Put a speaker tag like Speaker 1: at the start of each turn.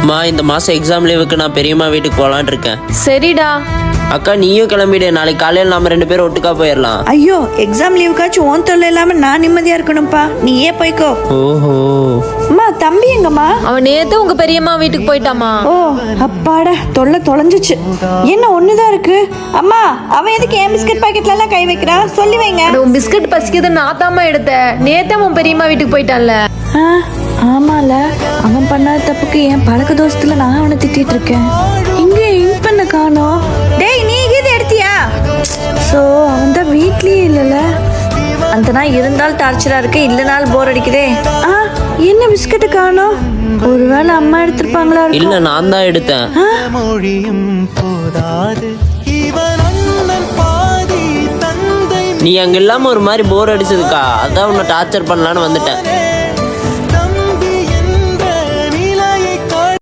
Speaker 1: மா இந்த மாசம் எக்ஸாம் லீவுக்கு நான் பெரியம்மா வீட்டுக்கு போலான்னு இருக்கேன்.
Speaker 2: சரிடா.
Speaker 1: அக்கா நீயும் கிளம்பிடு, நாளைக்கு காலையில் நாம 2 பேரும் ஒட்டுக்கா போயிடலாம்.
Speaker 3: ஐயோ எக்ஸாம் லீவுக்காச்சும் ஓன் தொல்லை இல்லாம நான் நிம்மதியா இருக்கணும்ப்பா. நீயே போய்க்கோ.
Speaker 1: ஓஹோ.
Speaker 3: அம்மா தம்பி எங்கம்மா?
Speaker 2: அவன் நேத்து உங்க பெரியம்மா வீட்டுக்கு போயிட்டாமா.
Speaker 3: ஓ அப்பாடா தொல்லை தொலைஞ்சிச்சு. என்ன ஒண்ணுதான் இருக்கு. அம்மா அவன் எதுக்கு என் பிஸ்கட் பாக்கெட்ல எல்லாம் கை வைக்கிறா? சொல்லி வைங்க.
Speaker 2: உன் பிஸ்கட் பசிக்குதுன்னு நான் தாமா எடுத்தேன். நேத்தே உன் பெரியம்மா வீட்டுக்கு போயிட்டான்ல.
Speaker 3: ஆமால அவன் பண்ணாத தப்புக்கு என் பழக்க தோசத்துல நான் அவனை திட்டிட்டு இருக்கேன். இங்க இங்க் பண்ண காணோம். டேய் நீ இது எடுத்தியா? சோ அவன் தான் வீட்லயே இல்லல. அந்த நாள் இருந்தால் டார்ச்சரா இருக்கு, இல்லனால போர் அடிக்குதே. என்ன பிஸ்கட் காணோம்? ஒருவேளை அம்மா எடுத்திருப்பாங்களா?
Speaker 1: இல்ல நான் தான் எடுத்தேன். நீ அங்க இல்லாம ஒரு மாதிரி போர் அடிச்சதுக்கா, அதான் உன்னை டார்ச்சர் பண்ணலான்னு வந்துட்டேன்.